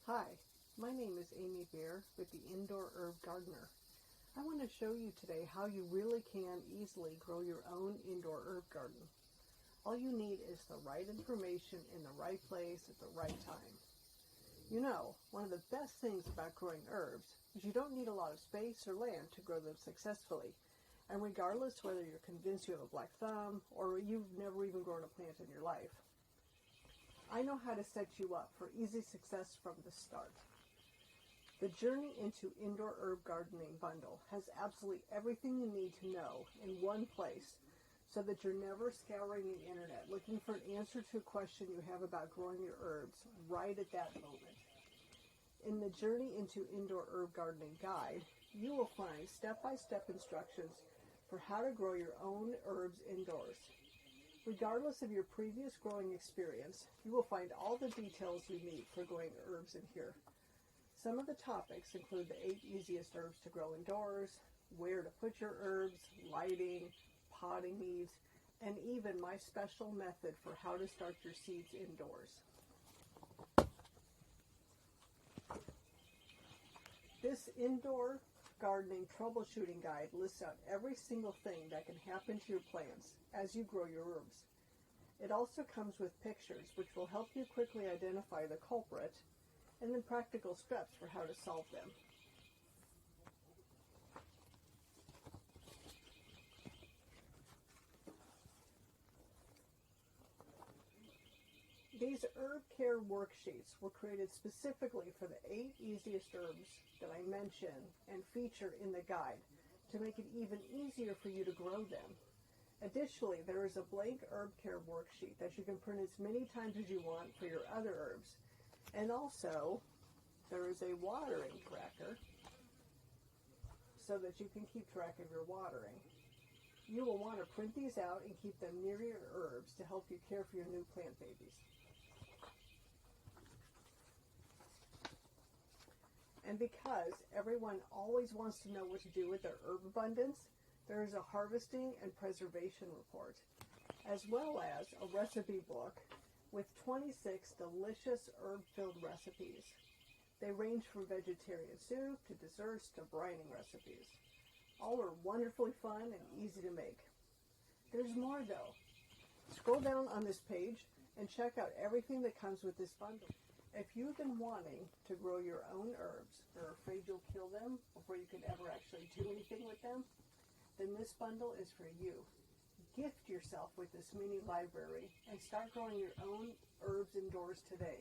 Hi, my name is Amy Beer with the Indoor Herb Gardener. I want to show you today how you really can easily grow your own indoor herb garden. All you need is the right information in the right place at the right time. You know, one of the best things about growing herbs is you don't need a lot of space or land to grow them successfully. And regardless whether you're convinced you have a black thumb or you've never even grown a plant in your life, I know how to set you up for easy success from the start. The Journey into Indoor Herb Gardening bundle has absolutely everything you need to know in one place so that you're never scouring the internet looking for an answer to a question you have about growing your herbs right at that moment. In the Journey into Indoor Herb Gardening guide, you will find step-by-step instructions for how to grow your own herbs indoors. Regardless of your previous growing experience, you will find all the details you need for growing herbs in here. Some of the topics include the 8 easiest herbs to grow indoors, where to put your herbs, lighting, potting needs, and even my special method for how to start your seeds indoors. This indoor gardening troubleshooting guide lists out every single thing that can happen to your plants as you grow your herbs. It also comes with pictures which will help you quickly identify the culprit and then practical steps for how to solve them. These herb care worksheets were created specifically for the 8 easiest herbs that I mention and feature in the guide to make it even easier for you to grow them. Additionally, there is a blank herb care worksheet that you can print as many times as you want for your other herbs. And also, there is a watering tracker so that you can keep track of your watering. You will want to print these out and keep them near your herbs to help you care for your new plant babies. And because everyone always wants to know what to do with their herb abundance, there is a harvesting and preservation report, as well as a recipe book with 26 delicious herb-filled recipes. They range from vegetarian soup to desserts to brining recipes. All are wonderfully fun and easy to make. There's more though. Scroll down on this page and check out everything that comes with this bundle. If you've been wanting to grow your own herbs but are afraid you'll kill them before you can ever actually do anything with them, then this bundle is for you. Gift yourself with this mini library and start growing your own herbs indoors today.